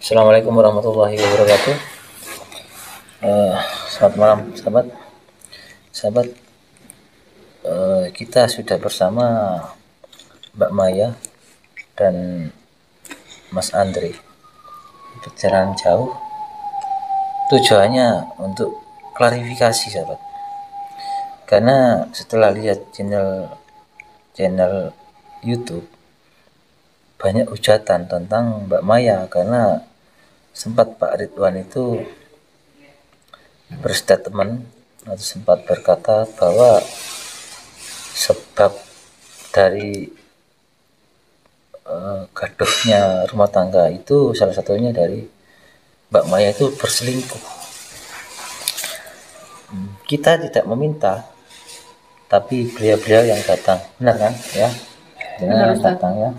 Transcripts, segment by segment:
Assalamualaikum warahmatullahi wabarakatuh. Selamat malam sahabat. Sahabat, kita sudah bersama Mbak Maya dan Mas Andre. Perjalanan jauh. Tujuannya untuk klarifikasi sahabat. Karena setelah lihat channel YouTube, banyak hujatan tentang Mbak Maya karena sempat Pak Ridwan itu berstatement atau sempat berkata bahwa sebab dari gaduhnya rumah tangga itu salah satunya dari Mbak Maya itu berselingkuh. Kita tidak meminta, tapi beliau-beliau yang datang, benar kan ya? Benar yang datang ya.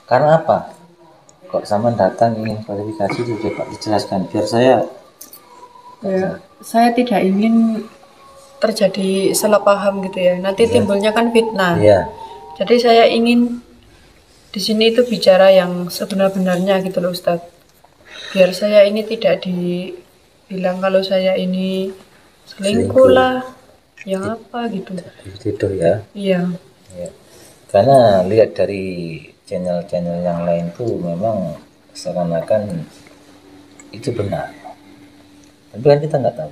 Karena apa? Kok sama datang ingin klarifikasi, coba dijelaskan biar saya tidak ingin terjadi salah paham gitu ya. Nanti timbulnya kan fitnah. Iya. Jadi saya ingin di sini itu bicara yang sebenar-benarnya gitu loh Ustadz. Biar saya ini tidak dibilang kalau saya ini selingkuh lah, yang apa gitu. Itu ya. Iya. Ya. Karena lihat dari channel-channel yang lain tuh memang seakan-akan itu benar. Tapi kan kita nggak tahu.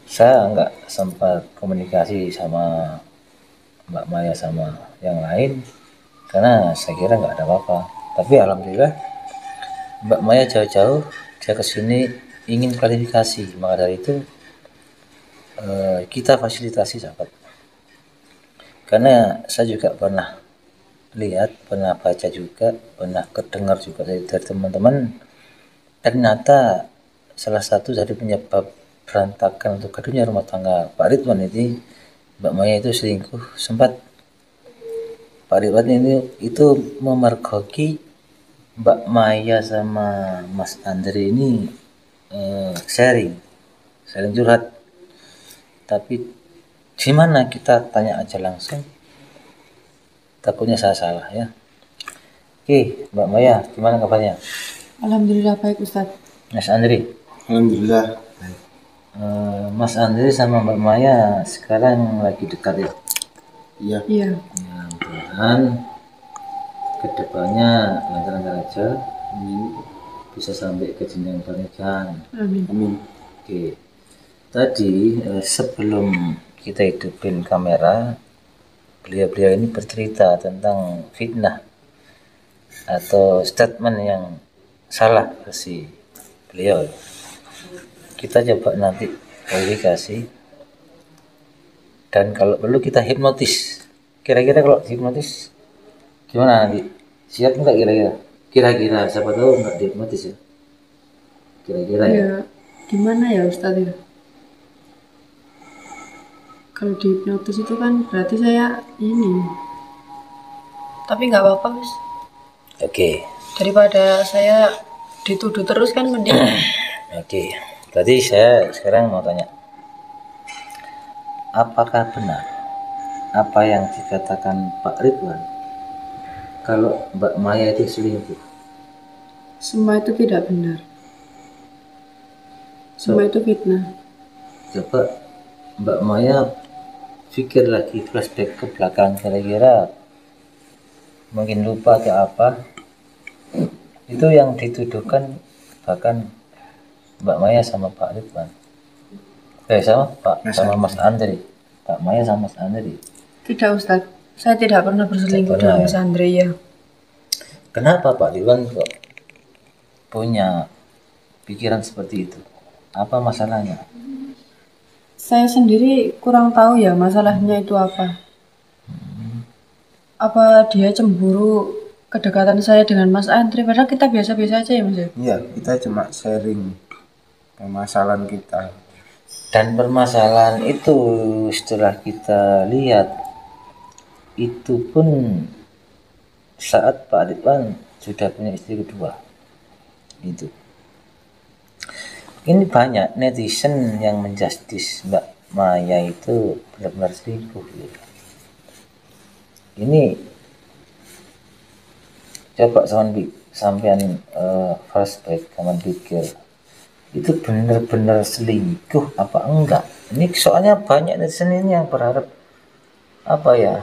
Saya nggak sempat komunikasi sama Mbak Maya sama yang lain karena saya kira nggak ada apa-apa. Tapi alhamdulillah Mbak Maya jauh-jauh dia kesini ingin klarifikasi. Maka dari itu kita fasilitasi sahabat. Karena saya juga pernah lihat, pernah baca juga, pernah kedengar juga dari teman-teman, ternyata salah satu dari penyebab berantakan untuk gaduhnya rumah tangga Pak Ridwan ini, Mbak Maya itu selingkuh. Sempat Pak Ridwan ini itu memergoki Mbak Maya sama Mas Andre ini sharing curhat. Tapi gimana kita tanya aja langsung, takutnya saya salah ya. Oke, Mbak Maya, gimana kabarnya? Alhamdulillah baik Ustadz. Mas Andri? Alhamdulillah. Mas Andri sama Mbak Maya sekarang lagi dekat ya? Iya. Iya. Ya, mudah-mudahan kedepannya lancar-lancar aja. Bisa sampai ke jenjang pernikahan. Amin. Amin. Oke. Tadi sebelum kita hidupin kamera, beliau-beliau ini bercerita tentang fitnah atau statement yang salah versi beliau. Kita coba nanti verifikasi dan kalau perlu kita hipnotis. Kira-kira kalau hipnotis gimana nanti? Siap nggak kira-kira? Kira-kira siapa tahu nggak dihipnotis ya? Kira-kira ya? Gimana ya Ustadz ya? Kalau dihipnotis itu kan berarti saya ini. Tapi nggak apa-apa Mas. Oke. Daripada saya dituduh terus kan mending. Oke. Berarti saya sekarang mau tanya, apakah benar apa yang dikatakan Pak Ridwan kalau Mbak Maya itu selingkuh? Semua itu tidak benar. Semua itu fitnah. Coba Mbak Maya pikir lagi, flashback ke belakang, kira-kira mungkin lupa atau apa, itu yang dituduhkan bahkan Mbak Maya sama Pak Ridwan, sama Mas Andri. Pak Maya sama Mas Andri. Tidak Ustadz, saya tidak pernah berselingkuh dengan Mas Andre ya. Kenapa Pak Ridwan kok punya pikiran seperti itu? Apa masalahnya? Saya sendiri kurang tahu ya masalahnya itu apa. Apa dia cemburu kedekatan saya dengan Mas Andre, padahal kita biasa-biasa aja ya Mas ya? Iya, kita cuma sharing permasalahan kita. Dan permasalahan itu setelah kita lihat, itu pun saat Pak Ridwan sudah punya istri kedua. Itu. Ini banyak netizen yang menjustis Mbak Maya itu benar-benar selingkuh. Ini coba sampean flashback kamu pikir itu benar-benar selingkuh apa enggak? Ini soalnya banyak netizen ini yang berharap apa ya,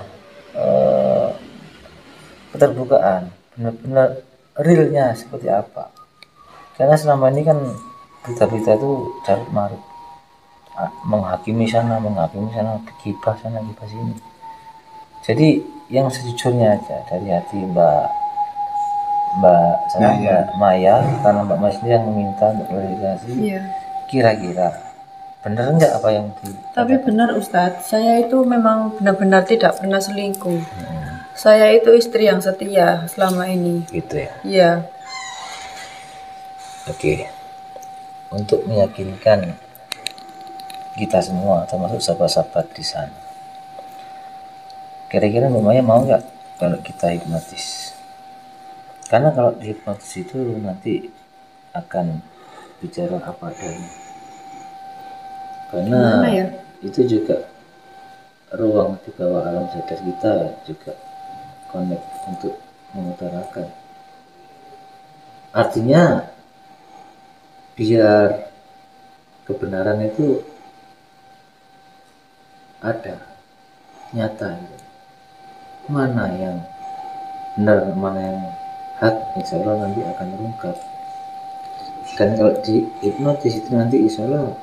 keterbukaan, benar-benar realnya seperti apa. Karena selama ini kan berita-berita itu carut marut, menghakimi sana, gibah sana, gibah sini. Jadi yang sejujurnya aja dari hati Mbak Maya, karena Mbak Maya sendiri yang meminta untuk klarifikasi. Iya. Kira-kira benar enggak apa yang Tapi benar Ustadz, saya itu memang benar-benar tidak pernah selingkuh. Saya itu istri yang setia selama ini. gitu ya? Iya. Oke. Untuk meyakinkan kita semua, termasuk sahabat-sahabat di sana, kira-kira Mbak Maya mau nggak kalau kita hipnotis? Karena kalau dihipnotis itu nanti akan bicara apa adanya. Karena Gimana ya? itu juga ruang di bawah alam sadar kita juga connect untuk mengutarakan. Artinya biar kebenaran itu ada, nyata gitu. Mana yang benar, mana yang hak, insya Allah nanti akan terungkap. Dan kalau di hipnotis itu nanti insya Allah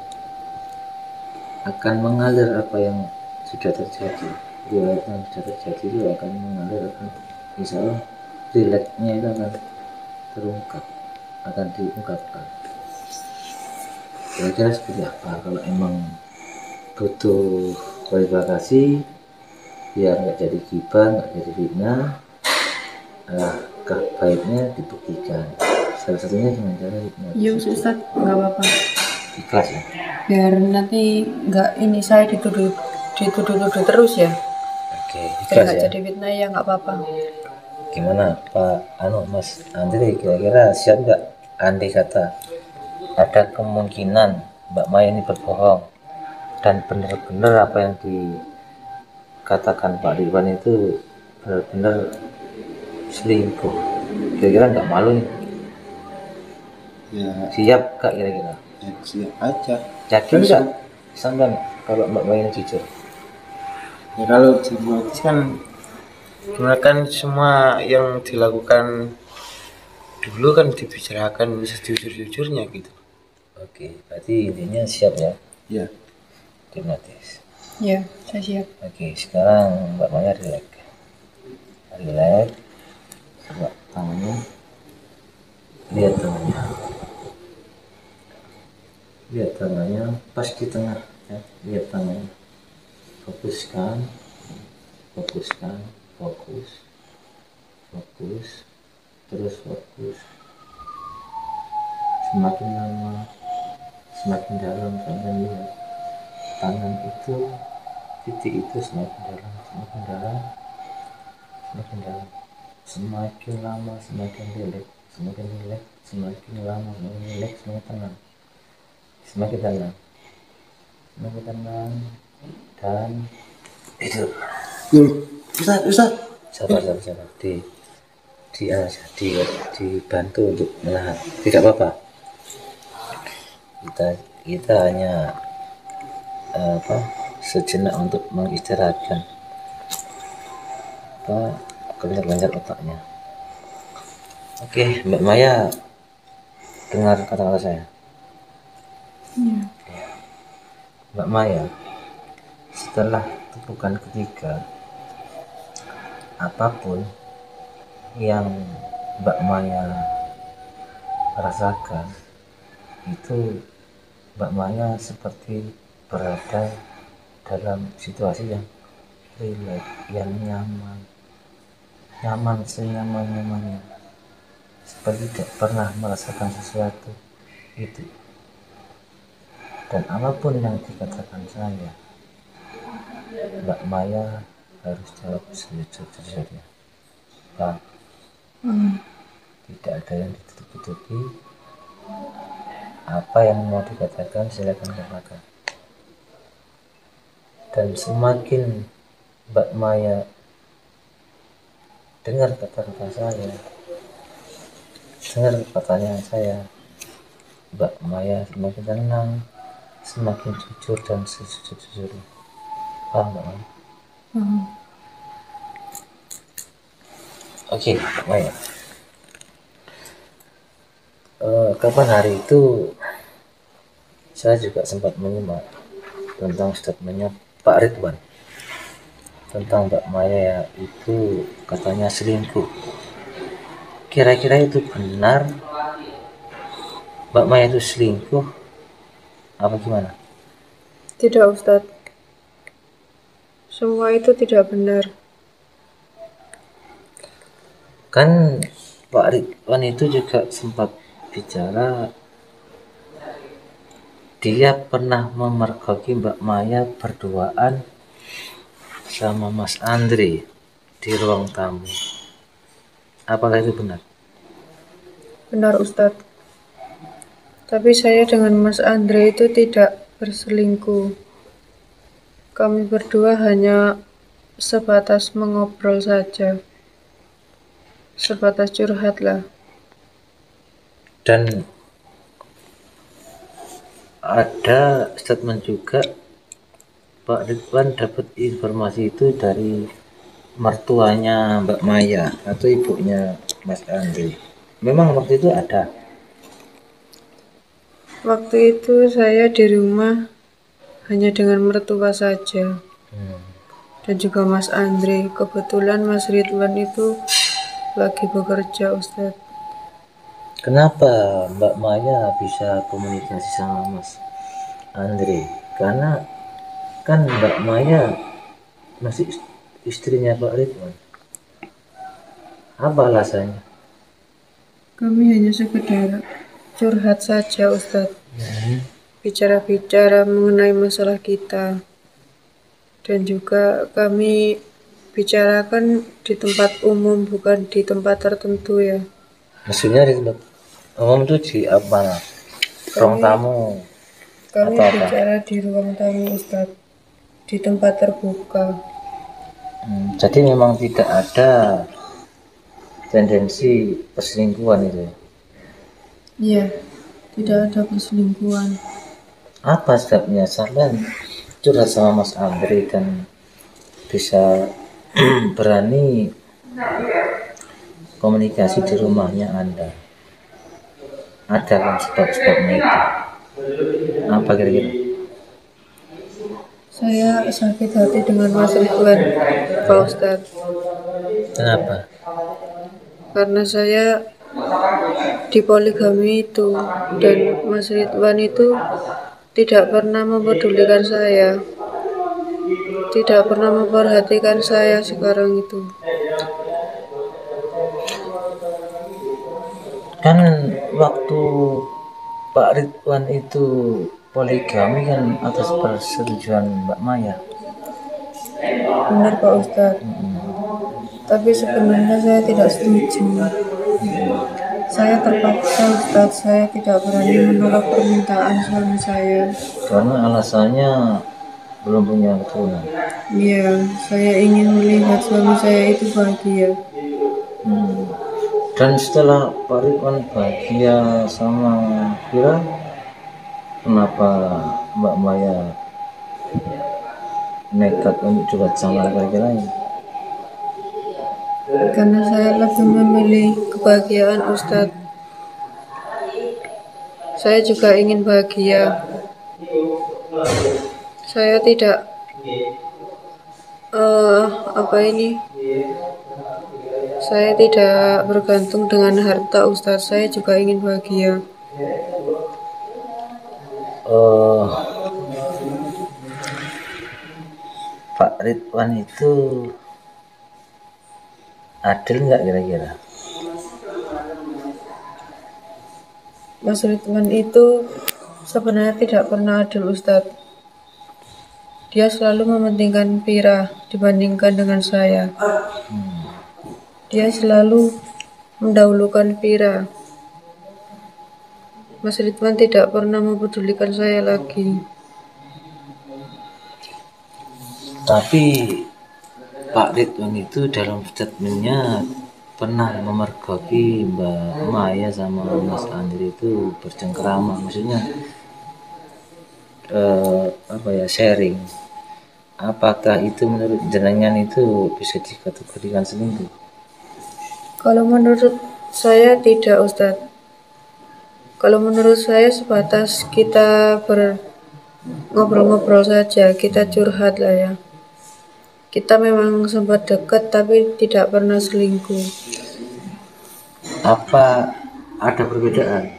akan mengalir apa yang sudah terjadi. Riwayat yang sudah terjadi itu akan mengalir, akan insya Allah relaxnya itu akan terungkap, akan diungkapkan. Kira-kira seperti apa kalau emang butuh klarifikasi biar nggak jadi gibah, nggak jadi fitnah, alangkah baiknya dibuktikan. Salah satunya dengan cara hipnotis. Iya Ustadz, nggak apa-apa. Ikhlas ya. Biar nanti nggak ini saya dituduh terus ya. Oke, Biar ikhlas nggak ya. jadi fitnah ya nggak apa-apa. Gimana Pak Mas Andri, kira-kira siap nggak andai kata ada kemungkinan Mbak Maya ini berbohong dan benar-benar apa yang dikatakan Pak Ridwan itu benar-benar selingkuh, kira-kira nggak malu nih? Ya, Siap Kak kira-kira? ya siap aja. Yakin nggak sampean kalau Mbak Maya ini jujur? Ya kalau hipnotis kan gimana, kan semua yang dilakukan dulu kan dibicarakan sejujur-jujurnya gitu. Oke, berarti intinya siap ya Ya. hipnotis. Ya, saya siap. Oke, sekarang Mbak Maya relax. Coba tangannya, lihat tangannya pas di tengah ya. Lihat tangannya, fokuskan, fokus, terus fokus. Semakin lama semakin dalam sampai lihat tangan itu, titik itu semakin dalam, semakin lama semakin rileks, semakin lama semakin rileks, semakin tenang, dan tidur. Ustaz. Sabar, dibantu untuk menahan, tidak apa-apa. Kita hanya sejenak untuk mengistirahatkan kelenjar otaknya. Oke, Mbak Maya dengar kata-kata saya. Iya. Mbak Maya, setelah tepukan ketiga, apapun yang Mbak Maya rasakan itu, Mbak Maya seperti berada dalam situasi yang rileks, yang nyaman senyaman-nyamannya, seperti tidak pernah merasakan sesuatu itu. Dan apapun yang dikatakan saya, Mbak Maya harus jawab sejujurnya. Pak, tidak ada yang ditutup-tutupi. Apa yang mau dikatakan silakan katakan. Dan semakin Mbak Maya dengar kata-kata saya, dengar pertanyaan saya, Mbak Maya semakin tenang, semakin jujur dan sejujur-jujur. Paham Mbak Maya? Oke, Mbak Maya. Kapan hari itu saya juga sempat menyimak tentang statementnya Pak Ridwan tentang Mbak Maya itu katanya selingkuh. Kira-kira itu benar Mbak Maya itu selingkuh apa gimana? Tidak, Ustadz. Semua itu tidak benar. Kan Pak Ridwan itu juga sempat bicara dia pernah memergoki Mbak Maya berduaan sama Mas Andre di ruang tamu. Apakah itu benar? Benar, Ustadz. Tapi saya dengan Mas Andre itu tidak berselingkuh. Kami berdua hanya sebatas mengobrol saja. Sebatas curhat lah. Dan ada statement juga Pak Ridwan dapat informasi itu dari mertuanya Mbak Maya atau ibunya Mas Andre. Memang waktu itu ada. Waktu itu saya di rumah hanya dengan mertua saja. Dan juga Mas Andre. Kebetulan Mas Ridwan itu lagi bekerja, Ustadz. Kenapa Mbak Maya bisa komunikasi sama Mas Andre? Karena kan Mbak Maya masih istrinya Pak Ridwan. Apa alasannya? Kami hanya sekedar curhat saja, Ustadz. Bicara-bicara mengenai masalah kita. Dan juga kami bicarakan di tempat umum, bukan di tempat tertentu ya. Maksudnya di tempat umum itu di apa? Ruang tamu. Kami Atau apa? bicara di ruang tamu, Ustadz. Di tempat terbuka. Jadi memang tidak ada tendensi perselingkuhan itu ya? Iya, tidak ada perselingkuhan. Apa sebabnya sampai curhat sama Mas Andre dan bisa berani komunikasi di rumahnya Anda? Ada kan sebab-sebabnya itu? Apa kira-kira? Saya sakit hati dengan Mas Ridwan, Pak Ustadz. Kenapa? Karena saya dipoligami itu, dan Mas Ridwan itu tidak pernah mempedulikan saya, tidak pernah memperhatikan saya sekarang itu. Kan waktu Pak Ridwan itu poligami kan atas persetujuan Mbak Maya. Benar, Pak Ustadz. Tapi sebenarnya saya tidak setuju. Saya terpaksa, Ustadz. Saya tidak berani menolak permintaan suami saya. Karena alasannya belum punya keturunan. Iya, saya ingin melihat suami saya itu bahagia. Dan setelah Pak Ridwan bahagia sama Vira, kenapa Mbak Maya nekat untuk curhat sama laki-laki lain? Karena saya lebih memilih kebahagiaan, Ustadz. Saya juga ingin bahagia. Saya tidak saya tidak bergantung dengan harta, Ustadz. Saya juga ingin bahagia. Pak Ridwan itu adil nggak kira-kira? Mas Ridwan itu sebenarnya tidak pernah adil, Ustadz. Dia selalu mementingkan Vira dibandingkan dengan saya. Dia selalu mendahulukan Vira. Mas Ridwan tidak pernah mempedulikan saya lagi. Tapi Pak Ridwan itu dalam statementnya pernah memergoki Mbak Maya sama Mas Andri itu bercengkerama, maksudnya apa ya, sharing. Apakah itu menurut jenengan itu bisa dikategorikan selingkuh? Kalau menurut saya tidak, Ustadz. Kalau menurut saya sebatas kita ngobrol-ngobrol saja, kita curhat lah ya. Kita memang sempat dekat tapi tidak pernah selingkuh. Apa ada perbedaan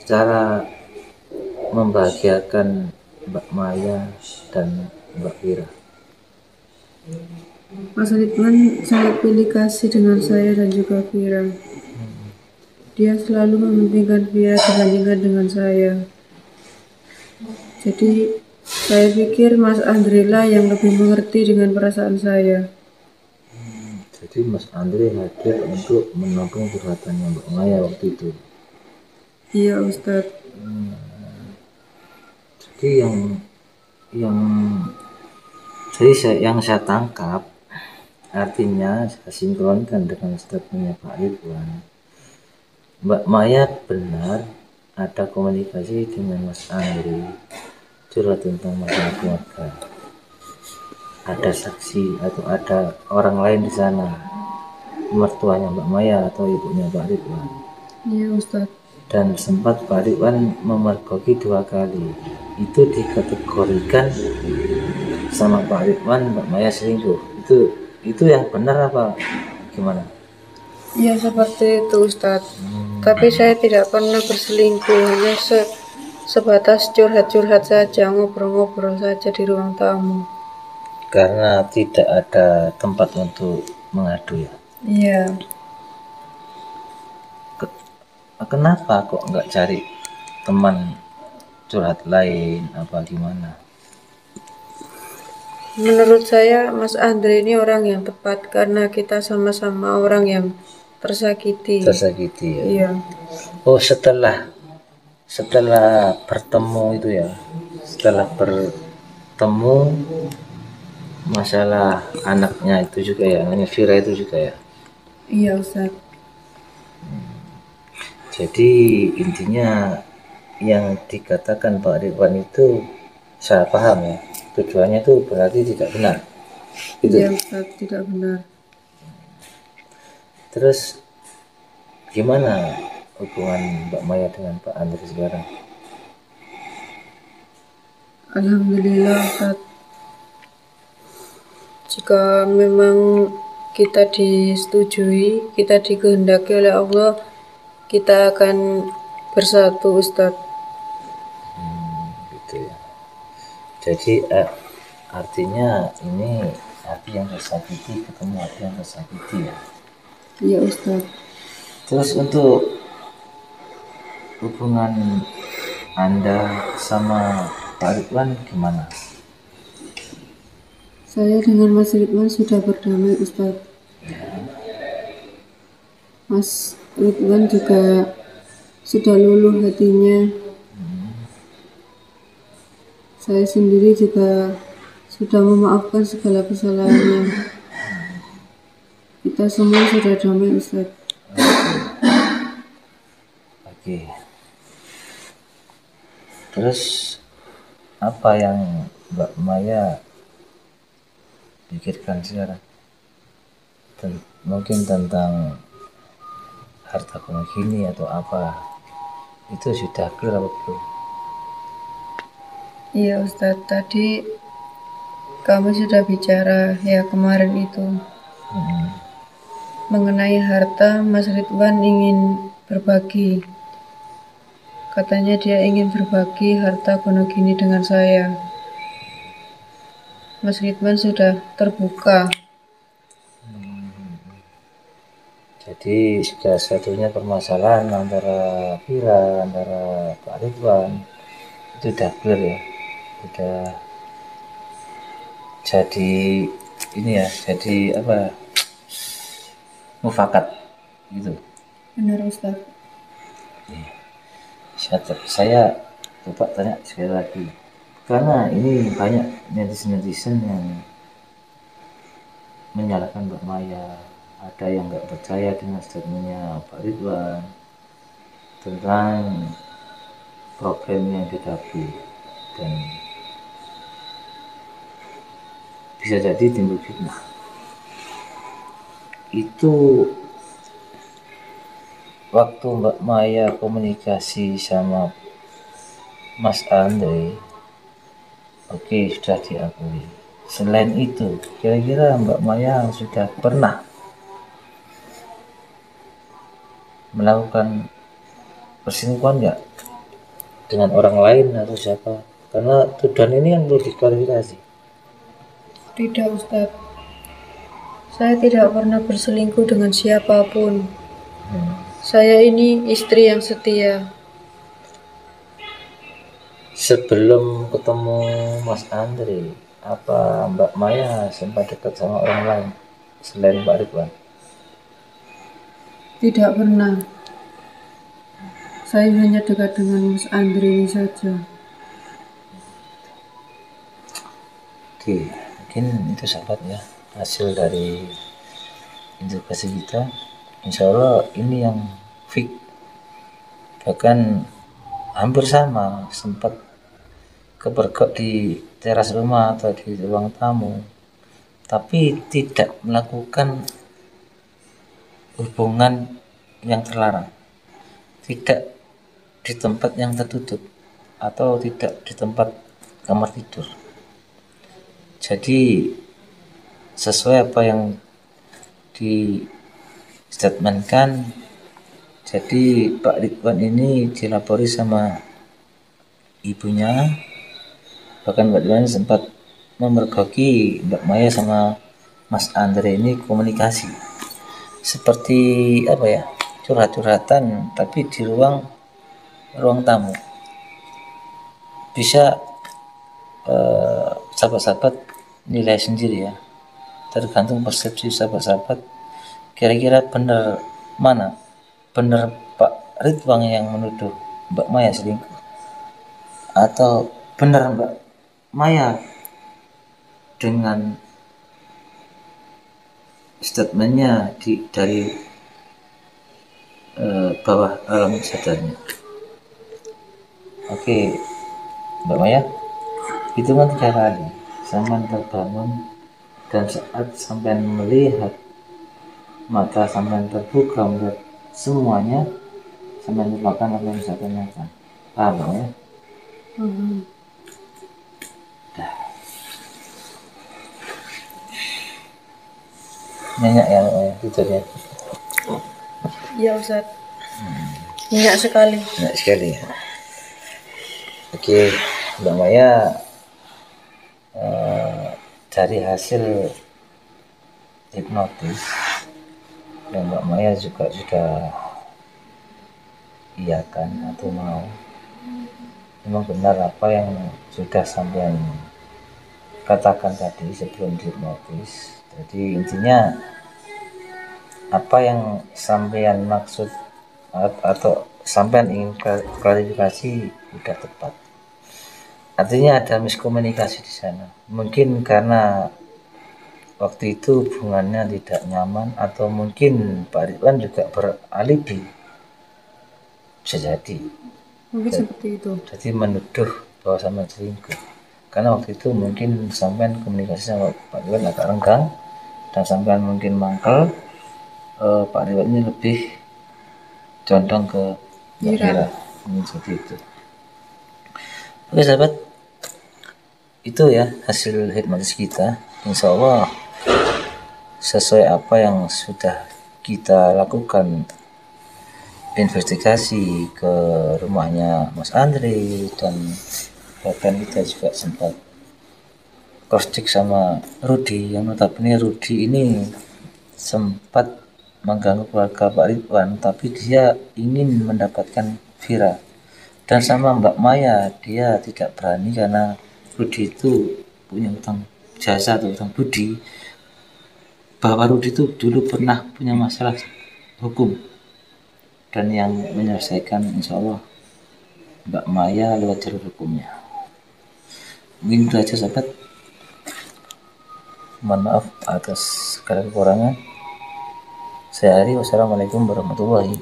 cara membahagiakan Mbak Maya dan Mbak Wira? Mas Ridwan sangat pilih kasih dengan saya dan juga Vira. Dia selalu mementingkan Vira dibandingkan dengan saya. Jadi saya pikir Mas Andri lah yang lebih mengerti dengan perasaan saya. Jadi Mas Andri hadir untuk menampung curhatannya Mbak Maya waktu itu. Iya, Ustadz. Jadi yang yang saya tangkap, artinya saya sinkronkan dengan statementnya Pak Ridwan, Mbak Maya benar ada komunikasi dengan Mas Andri curhat tentang masalah keluarga. Ada saksi atau ada orang lain di sana, mertuanya Mbak Maya atau ibunya Pak Ridwan. Iya, Ustadz. Dan sempat Pak Ridwan memergoki 2 kali. Itu dikategorikan sama Pak Ridwan Mbak Maya selingkuh. Itu yang benar apa gimana? Ya seperti itu, Ustadz. Tapi saya tidak pernah berselingkuh, hanya sebatas curhat-curhat saja, ngobrol-ngobrol saja di ruang tamu. Karena tidak ada tempat untuk mengadu ya. Iya. Kenapa kok nggak cari teman curhat lain apa gimana? Menurut saya Mas Andre ini orang yang tepat karena kita sama-sama orang yang tersakiti. Tersakiti ya. Iya. Oh, setelah bertemu itu ya, setelah bertemu masalah anaknya itu juga ya, anaknya Vira itu juga ya. Iya, Ustaz. Jadi intinya yang dikatakan Pak Ridwan itu saya paham ya, tujuannya itu berarti tidak benar. Itu. Iya, Ustaz, tidak benar. Terus gimana hubungan Mbak Maya dengan Pak Andri sekarang? Alhamdulillah, Ustaz. Jika memang kita disetujui, kita dikehendaki oleh Allah, kita akan bersatu, Ustaz. Gitu ya. Jadi artinya ini hati yang tersakiti ketemu hati yang tersakiti ya. Iya, Ustaz. Terus untuk hubungan Anda sama Pak Ridwan gimana? Saya dengan Mas Ridwan sudah berdamai, Ustaz. Mas Ridwan juga sudah luluh hatinya. Saya sendiri juga sudah memaafkan segala kesalahannya. Kita semua sudah damai, Ustaz. Oke. Terus apa yang Mbak Maya pikirkan sekarang? Mungkin tentang harta karun gini atau apa? Itu sudah clear apa belum? Iya, Ustaz. Tadi kami sudah bicara ya kemarin itu. Mengenai harta, Mas Ridwan ingin berbagi. Katanya dia ingin berbagi harta Gonogini dengan saya. Mas Ridwan sudah terbuka. Jadi sudah satunya permasalahan antara Vira, antara Pak Ridwan itu sudah clear ya, sudah jadi ini ya, jadi apa? Mufakat gitu. Benar, Ustaz. Saya coba tanya sekali lagi, karena ini banyak netizen yang menyalahkan Mbak Maya ada yang nggak percaya dengan statementnya Pak Ridwan tentang problem yang dihadapi, dan bisa jadi timbul fitnah. Itu waktu Mbak Maya komunikasi sama Mas Andre, oke, sudah diakui. Selain itu, kira-kira Mbak Maya sudah pernah melakukan perselingkuhan nggak dengan orang lain atau siapa? Karena tuduhan ini yang perlu diklarifikasi. Tidak, Ustadz. Saya tidak pernah berselingkuh dengan siapapun. Saya ini istri yang setia. Sebelum ketemu Mas Andre, apa Mbak Maya sempat dekat sama orang lain selain Pak Ridwan? Tidak pernah. Saya hanya dekat dengan Mas Andre ini saja. Oke, mungkin itu sahabat ya, hasil dari interogasi kita. Insya Allah ini yang fix, bahkan hampir sama, sempat kepergok di teras rumah atau di ruang tamu, tapi tidak melakukan hubungan yang terlarang, tidak di tempat yang tertutup atau tidak di tempat kamar tidur. Jadi sesuai apa yang di statementkan, jadi Pak Ridwan ini dilapori sama ibunya, bahkan Mbak Ridwan sempat memergoki Mbak Maya sama Mas Andre ini komunikasi seperti apa ya, curhat-curhatan tapi di ruang tamu. Bisa sahabat-sahabat nilai sendiri ya, tergantung persepsi sahabat-sahabat. Kira-kira benar mana? Benar Pak Ridwan yang menuduh Mbak Maya selingkuh, atau benar Mbak Maya dengan statementnya dari bawah alam sadarnya? Oke, Mbak Maya, hitungan 3 kali sampean terbangun, dan saat sampean melihat mata sampean terbuka melihat semuanya, sampean lupakan apa yang saya tanyakan. Paham ya? Dah. Nyenyak ya tidurnya? Iya, Ustadz. Nyenyak sekali. Nyenyak sekali ya. Oke, Mbak Maya, dari hasil hipnotis yang Mbak Maya juga sudah iyakan atau mau, memang benar apa yang sudah sampean katakan tadi sebelum dihipnotis. Jadi intinya apa yang sampean maksud atau sampean ingin klarifikasi sudah tepat. Artinya ada miskomunikasi di sana. Mungkin karena waktu itu hubungannya tidak nyaman, atau mungkin Pak Ridwan juga beralibi. Bisa jadi. Mungkin seperti itu. Jadi menuduh bahwa sampean selingkuh. Karena waktu itu mungkin sampean komunikasi sama Pak Ridwan agak renggang, dan sampean mungkin mangkel. Pak Ridwan ini lebih condong ke Mira. Seperti itu. Oke sahabat, itu ya hasil hipnotis kita. Insya Allah sesuai apa yang sudah kita lakukan investigasi ke rumahnya Mas Andre, dan bahkan kita juga sempat cross check sama Rudi, yang notabene Rudi ini sempat mengganggu keluarga Pak Ridwan, tapi dia ingin mendapatkan Vira. Dan sama Mbak Maya, dia tidak berani karena Rudi itu punya utang jasa atau utang budi, bahwa Rudi itu dulu pernah punya masalah hukum, dan yang menyelesaikan insya Allah Mbak Maya lewat jalur hukumnya. Mungkin itu aja sahabat. Mohon maaf atas segala kekurangan. Saya Ari, wassalamualaikum warahmatullahi